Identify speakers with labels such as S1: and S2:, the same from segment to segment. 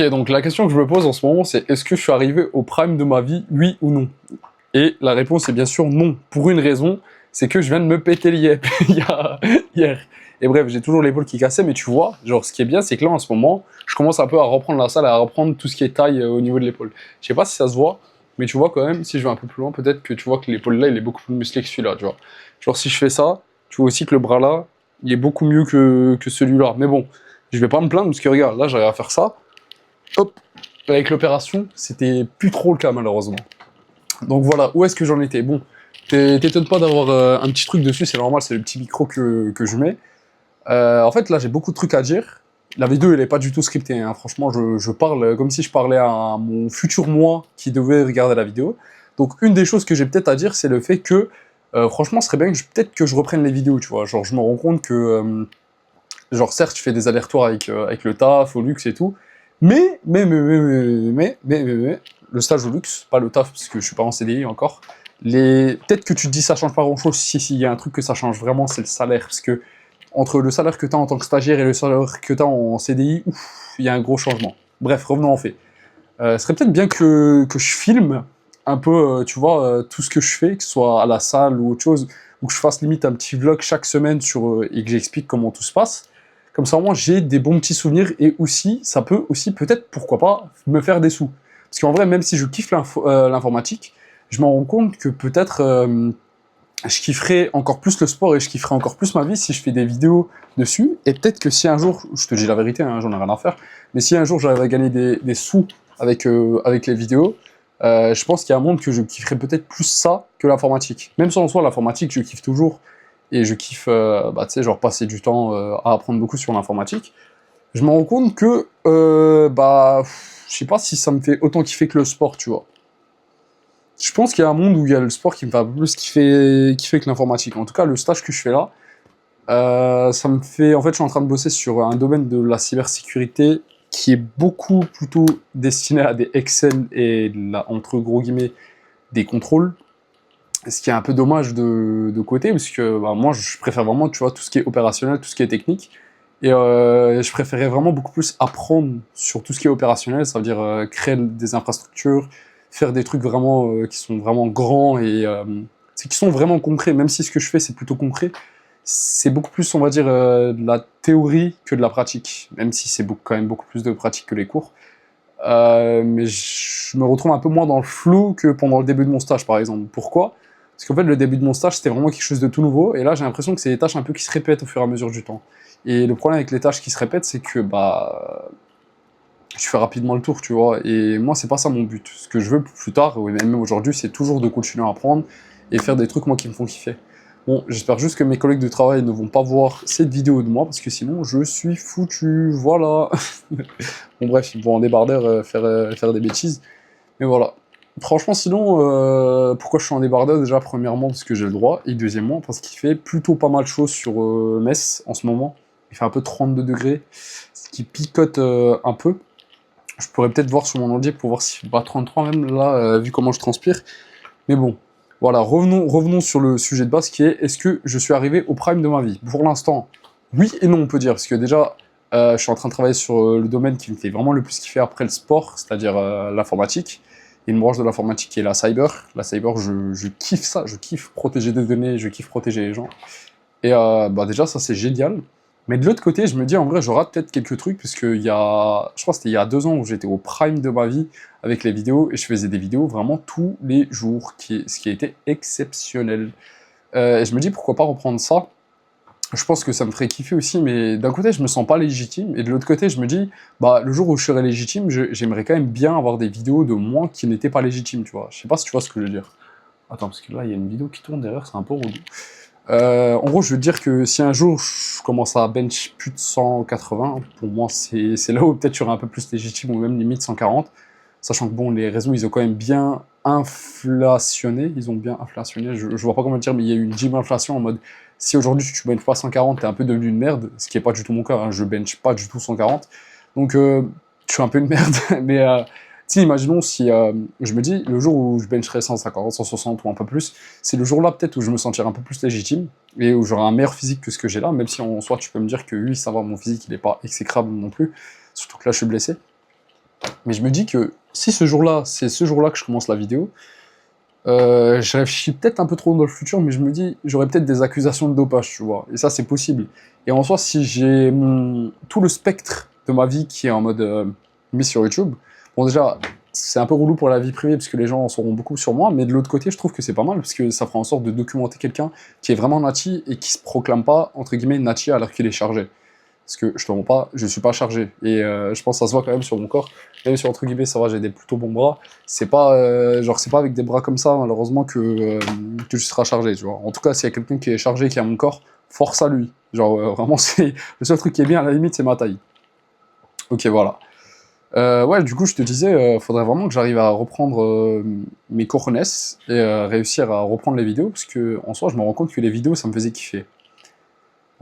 S1: Ok, donc la question que je me pose en ce moment, c'est est-ce que je suis arrivé au prime de ma vie, oui ou non? Et la réponse est bien sûr non, pour une raison, c'est que je viens de me péter l'IEP hier. Et bref, j'ai toujours l'épaule qui cassait, mais tu vois, genre ce qui est bien, c'est que là en ce moment, je commence un peu à reprendre la salle, à reprendre tout ce qui est taille au niveau de l'épaule. Je sais pas si ça se voit, mais tu vois quand même, si je vais un peu plus loin, peut-être que tu vois que l'épaule là, il est beaucoup plus musclé que celui-là, tu vois. Genre si je fais ça, tu vois aussi que le bras là, il est beaucoup mieux que celui-là. Mais bon, je vais pas me plaindre parce que regarde, là j'arrive à faire ça. Hop, avec l'opération, c'était plus trop le cas malheureusement. Donc voilà, où est-ce que j'en étais? Bon, t'étonnes pas d'avoir un petit truc dessus, c'est normal, c'est le petit micro que je mets. En fait, là, j'ai beaucoup de trucs à dire. La vidéo, elle est pas du tout scriptée, hein. Franchement, je parle comme si je parlais à mon futur moi qui devait regarder la vidéo. Donc, une des choses que j'ai peut-être à dire, c'est le fait que, franchement, ce serait bien que peut-être que je reprenne les vidéos, tu vois. Genre, je me rends compte que, genre, certes, je fais des allers-retours avec le taf, au luxe et tout, mais, le stage au luxe, pas le taf, parce que je suis pas en CDI encore. Peut-être que tu te dis ça change pas grand-chose, si, il y a un truc que ça change vraiment, c'est le salaire, parce que entre le salaire que tu as en tant que stagiaire et le salaire que tu as en CDI, ouf, il y a un gros changement. Bref, revenons en fait. Ce serait peut-être bien que je filme un peu, tu vois, tout ce que je fais, que ce soit à la salle ou autre chose, ou que je fasse limite un petit vlog chaque semaine et que j'explique comment tout se passe. Comme ça, moi, j'ai des bons petits souvenirs et aussi, ça peut aussi, peut-être, pourquoi pas, me faire des sous. Parce qu'en vrai, même si je kiffe l'informatique, je m'en rends compte que peut-être je kifferais encore plus le sport et je kifferais encore plus ma vie si je fais des vidéos dessus. Et peut-être que si un jour, je te dis la vérité, hein, j'en ai rien à faire, mais si un jour j'arrive à gagner des sous avec les vidéos, je pense qu'il y a un monde que je kifferais peut-être plus ça que l'informatique. Même si en soi, l'informatique, je kiffe toujours. Et je kiffe, bah, tu sais, genre passer du temps à apprendre beaucoup sur l'informatique. Je me rends compte que, bah, je sais pas si ça me fait autant kiffer que le sport, tu vois. Je pense qu'il y a un monde où il y a le sport qui me fait un peu plus kiffer que l'informatique. En tout cas, le stage que je fais là, ça me fait... En fait, je suis en train de bosser sur un domaine de la cybersécurité qui est beaucoup plutôt destiné à des Excel et, entre gros guillemets, des contrôles. Ce qui est un peu dommage de côté, parce que bah, moi, je préfère vraiment, tu vois, tout ce qui est opérationnel, tout ce qui est technique. Et je préférais vraiment beaucoup plus apprendre sur tout ce qui est opérationnel, ça veut dire créer des infrastructures, faire des trucs vraiment qui sont vraiment grands et qui sont vraiment concrets, même si ce que je fais c'est plutôt concret, c'est beaucoup plus, on va dire, de la théorie que de la pratique, même si c'est quand même beaucoup plus de pratique que les cours. Mais je me retrouve un peu moins dans le flou que pendant le début de mon stage, par exemple. Pourquoi? Parce qu'en fait, le début de mon stage, c'était vraiment quelque chose de tout nouveau, et là, j'ai l'impression que c'est des tâches un peu qui se répètent au fur et à mesure du temps. Et le problème avec les tâches qui se répètent, c'est que, bah, tu fais rapidement le tour, tu vois, et moi, c'est pas ça mon but. Ce que je veux plus tard, ou même aujourd'hui, c'est toujours de continuer à apprendre et faire des trucs, moi, qui me font kiffer. Bon, j'espère juste que mes collègues de travail ne vont pas voir cette vidéo de moi, parce que sinon, je suis foutu, voilà. Bon bref, ils vont en débardeur faire des bêtises. Mais voilà. Franchement, sinon, pourquoi je suis en débardeur? Déjà, premièrement, parce que j'ai le droit. Et deuxièmement, parce qu'il fait plutôt pas mal chaud sur Metz en ce moment. Il fait un peu 32 degrés, ce qui picote un peu. Je pourrais peut-être voir sur mon ordi pour voir s'il va 33 même, là, vu comment je transpire. Mais bon, voilà, revenons sur le sujet de base qui est, est-ce que je suis arrivé au prime de ma vie? Pour l'instant, oui et non, on peut dire, parce que déjà, je suis en train de travailler sur le domaine qui me fait vraiment le plus kiffer après le sport, c'est-à-dire l'informatique. Il y a une branche de l'informatique qui est la cyber. La cyber, je kiffe ça, je kiffe protéger des données, je kiffe protéger les gens. Et bah déjà, ça c'est génial. Mais de l'autre côté, je me dis en vrai, j'aurai peut-être quelques trucs, parce que je crois que c'était il y a 2 ans où j'étais au prime de ma vie avec les vidéos, et je faisais des vidéos vraiment tous les jours, ce qui a été exceptionnel. Et je me dis pourquoi pas reprendre ça. Je pense que ça me ferait kiffer aussi, mais d'un côté, je me sens pas légitime, et de l'autre côté, je me dis, bah, le jour où je serai légitime, j'aimerais quand même bien avoir des vidéos de moi qui n'étaient pas légitimes, tu vois. Je sais pas si tu vois ce que je veux dire. Attends, parce que là, il y a une vidéo qui tourne derrière, c'est un peu relou. En gros, je veux dire que si un jour je commence à bench plus de 180, pour moi, c'est là où peut-être tu aurais un peu plus légitime, ou même limite 140, sachant que bon, les réseaux, ils ont quand même bien inflationné, je vois pas comment dire, mais il y a eu une gym inflation en mode, si aujourd'hui tu benches pas 140, t'es un peu devenu une merde, ce qui est pas du tout mon cas, hein, je bench pas du tout 140, donc je suis un peu une merde, mais si, imaginons si je me dis, le jour où je bencherai 150, 160 ou un peu plus, c'est le jour-là peut-être où je me sentirai un peu plus légitime, et où j'aurai un meilleur physique que ce que j'ai là, même si en soi tu peux me dire que oui, ça va, mon physique il est pas exécrable non plus, surtout que là je suis blessé. Mais je me dis que si ce jour-là, c'est ce jour-là que je commence la vidéo, je réfléchis peut-être un peu trop dans le futur, mais je me dis, j'aurais peut-être des accusations de dopage, tu vois. Et ça, c'est possible. Et en soi, si j'ai tout le spectre de ma vie qui est en mode mis sur YouTube, bon, déjà, c'est un peu relou pour la vie privée, parce que les gens en sauront beaucoup sur moi, mais de l'autre côté, je trouve que c'est pas mal, parce que ça fera en sorte de documenter quelqu'un qui est vraiment Nati et qui se proclame pas, entre guillemets, Nati alors qu'il est chargé. Parce que je te mens pas, je suis pas chargé. Et je pense que ça se voit quand même sur mon corps. Même si entre guillemets, ça va, j'ai des plutôt bons bras. C'est pas, c'est pas avec des bras comme ça, malheureusement, que je serai chargé, tu vois. En tout cas, s'il y a quelqu'un qui est chargé, qui a mon corps, force à lui. Genre, vraiment, c'est le seul truc qui est bien, à la limite, c'est ma taille. Ok, voilà. Ouais, du coup, je te disais, faudrait vraiment que j'arrive à reprendre mes cojones et réussir à reprendre les vidéos, parce que en soi, je me rends compte que les vidéos, ça me faisait kiffer.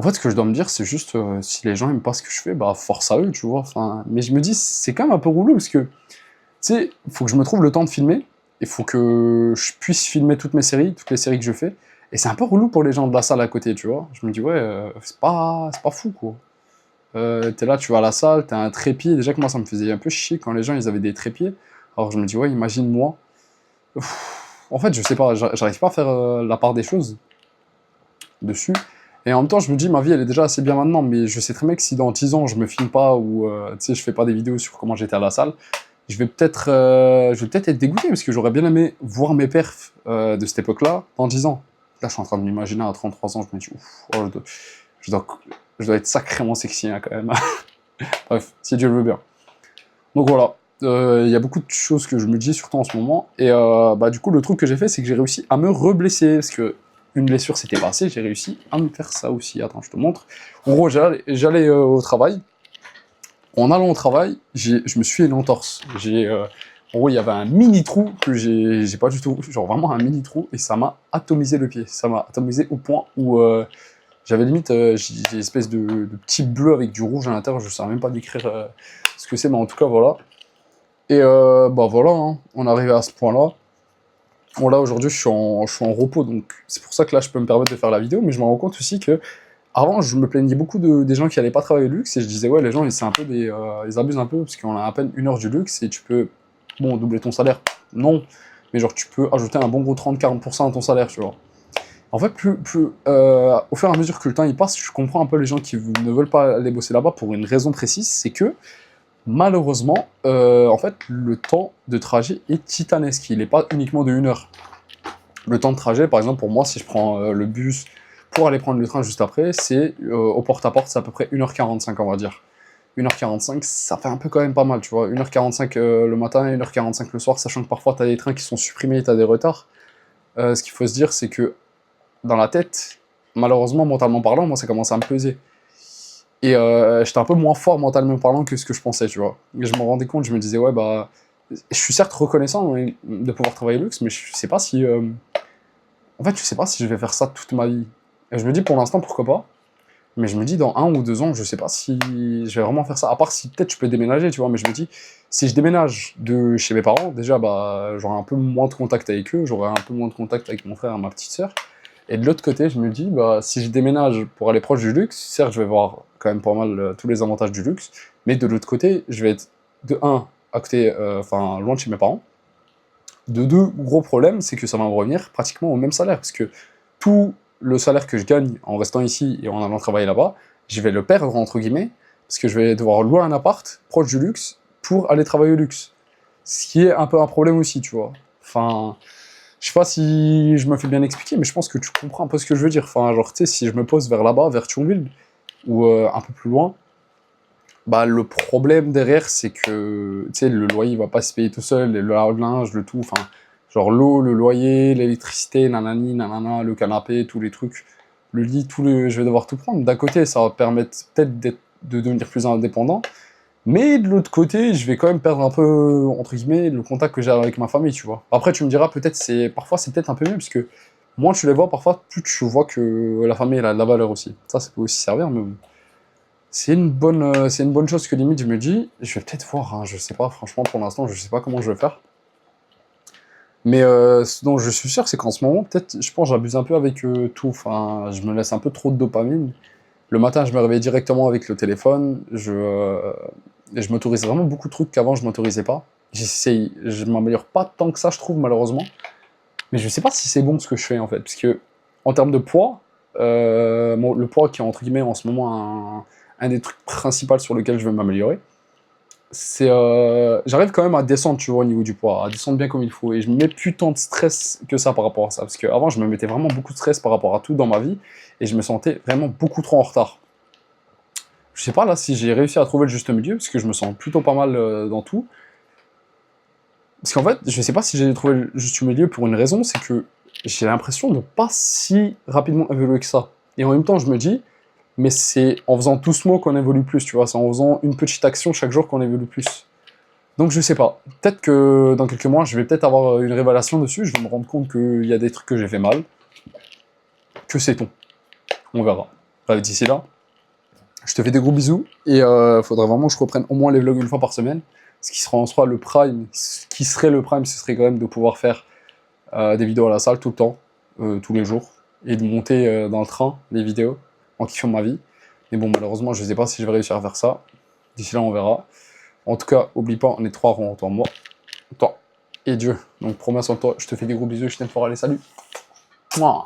S1: En fait, ce que je dois me dire, c'est juste, si les gens aiment pas ce que je fais, bah force à eux, tu vois. Enfin, mais je me dis, c'est quand même un peu relou, parce que, tu sais, faut que je me trouve le temps de filmer, il faut que je puisse filmer toutes mes séries, toutes les séries que je fais, et c'est un peu relou pour les gens de la salle à côté, tu vois. Je me dis, ouais, c'est pas fou, quoi. T'es là, tu vas à la salle, t'as un trépied, déjà que moi, ça me faisait un peu chier quand les gens, ils avaient des trépieds. Alors je me dis, ouais, imagine moi. En fait, je sais pas, j'arrive pas à faire la part des choses dessus. Et en même temps, je me dis, ma vie, elle est déjà assez bien maintenant, mais je sais très bien que si dans 10 ans, je me filme pas ou, tu sais, je fais pas des vidéos sur comment j'étais à la salle, je vais peut-être être dégoûté, parce que j'aurais bien aimé voir mes perfs de cette époque-là dans 10 ans. Là, je suis en train de m'imaginer à 33 ans, je me dis, ouf, oh, je dois, je dois être sacrément sexy, hein, quand même. Bref, si Dieu le veut bien. Donc voilà, il y a beaucoup de choses que je me dis, surtout en ce moment, et bah, du coup, le truc que j'ai fait, c'est que j'ai réussi à me reblesser, parce que une blessure s'était passée, j'ai réussi à me faire ça aussi. Attends, je te montre. En gros, j'allais au travail. En allant au travail, je me suis fait une entorse. En gros, il y avait un mini trou que j'ai pas du tout, genre vraiment un mini trou, et ça m'a atomisé le pied. Ça m'a atomisé au point où j'avais limite, j'ai une espèce de petit bleu avec du rouge à l'intérieur. Je sais même pas décrire ce que c'est, mais en tout cas voilà. Et bah voilà, hein, on est arrivé à ce point-là. Bon là aujourd'hui je suis en repos, donc c'est pour ça que là je peux me permettre de faire la vidéo, mais je me rends compte aussi que avant je me plaignais beaucoup des gens qui allaient pas travailler au luxe, et je disais ouais les gens c'est un peu ils abusent un peu, parce qu'on a à peine 1 heure du luxe et tu peux, bon, doubler ton salaire, non, mais genre tu peux ajouter un bon gros 30-40% à ton salaire, tu vois. En fait au fur et à mesure que le temps il passe, je comprends un peu les gens qui ne veulent pas aller bosser là-bas pour une raison précise, c'est que malheureusement, en fait, le temps de trajet est titanesque. Il n'est pas uniquement de 1 heure. Le temps de trajet, par exemple, pour moi, si je prends le bus pour aller prendre le train juste après, c'est au porte-à-porte, c'est à peu près 1h45, on va dire. 1h45, ça fait un peu quand même pas mal, tu vois. 1h45 le matin, 1h45 le soir, sachant que parfois, tu as des trains qui sont supprimés, tu as des retards. Ce qu'il faut se dire, c'est que dans la tête, malheureusement, mentalement parlant, moi, ça commence à me peser. Et j'étais un peu moins fort mentalement parlant que ce que je pensais, tu vois. Et je me rendais compte, je me disais, ouais, bah, je suis certes reconnaissant de pouvoir travailler au luxe, mais je sais pas si. En fait, je sais pas si je vais faire ça toute ma vie. Et je me dis, pour l'instant, pourquoi pas. Mais je me dis, dans 1 ou 2 ans, je sais pas si je vais vraiment faire ça. À part si peut-être je peux déménager, tu vois. Mais je me dis, si je déménage de chez mes parents, déjà, bah, j'aurai un peu moins de contact avec eux, j'aurai un peu moins de contact avec mon frère et ma petite sœur. Et de l'autre côté, je me dis, bah, si je déménage pour aller proche du luxe, certes, je vais voir quand même pas mal tous les avantages du luxe, mais de l'autre côté, je vais être, de un, à côté, enfin, loin de chez mes parents. De deux, gros problème, c'est que ça va me revenir pratiquement au même salaire, parce que tout le salaire que je gagne en restant ici et en allant travailler là-bas, je vais le perdre, entre guillemets, parce que je vais devoir louer un appart proche du luxe pour aller travailler au luxe. Ce qui est un peu un problème aussi, tu vois. Enfin, je sais pas si je me fais bien expliquer, mais je pense que tu comprends un peu ce que je veux dire. Enfin, genre, tu sais, si je me pose vers là-bas, vers Thionville, ou un peu plus loin, bah, le problème derrière, c'est que, tu sais, le loyer, il va pas se payer tout seul, le linge, le tout, enfin, genre l'eau, le loyer, l'électricité, nanani, nanana, le canapé, tous les trucs, le lit, je vais devoir tout prendre. D'un côté, ça va permettre peut-être de devenir plus indépendant, mais de l'autre côté, je vais quand même perdre un peu, entre guillemets, le contact que j'ai avec ma famille, tu vois. Après, tu me diras, parfois c'est peut-être un peu mieux, parce que moins tu les vois, parfois, plus tu vois que la famille, elle a de la valeur aussi. Ça peut aussi servir, mais bon. C'est une bonne chose que limite, je me dis, je vais peut-être voir, hein, je sais pas, franchement, pour l'instant, je sais pas comment je vais faire. Mais ce dont je suis sûr, c'est qu'en ce moment, peut-être, je pense, j'abuse un peu avec tout, enfin, je me laisse un peu trop de dopamine. Le matin, je me réveille directement avec le téléphone, Et je m'autorise vraiment beaucoup de trucs qu'avant je m'autorisais pas. J'essaye, je m'améliore pas tant que ça, je trouve, malheureusement. Mais je sais pas si c'est bon ce que je fais, en fait. Parce que, en termes de poids, le poids qui est, entre guillemets, en ce moment, un des trucs principaux sur lequel je veux m'améliorer, c'est... j'arrive quand même à descendre, tu vois, au niveau du poids, à descendre bien comme il faut. Et je me mets plus tant de stress que ça par rapport à ça. Parce qu'avant, je me mettais vraiment beaucoup de stress par rapport à tout dans ma vie. Et je me sentais vraiment beaucoup trop en retard. Je sais pas, là, si j'ai réussi à trouver le juste milieu, parce que je me sens plutôt pas mal dans tout. Parce qu'en fait, je sais pas si j'ai trouvé le juste milieu pour une raison, c'est que j'ai l'impression de pas si rapidement évoluer que ça. Et en même temps, je me dis, mais c'est en faisant doucement qu'on évolue plus, tu vois, c'est en faisant une petite action chaque jour qu'on évolue plus. Donc je sais pas, peut-être que dans quelques mois, je vais peut-être avoir une révélation dessus, je vais me rendre compte qu'il y a des trucs que j'ai fait mal. Que sait-on? On verra. Bref, d'ici là, je te fais des gros bisous, et faudrait vraiment que je reprenne au moins les vlogs une fois par semaine. Ce qui sera en soi le prime, ce qui serait le prime, ce serait quand même de pouvoir faire des vidéos à la salle tout le temps, tous les jours, et de monter dans le train les vidéos en kiffant ma vie. Mais bon, malheureusement, je sais pas si je vais réussir à faire ça. D'ici là, on verra. En tout cas, oublie pas, on est trois ronds, toi, moi, toi et Dieu. Donc promets sur toi, je te fais des gros bisous, je t'aime fort, allez, salut. Mouah.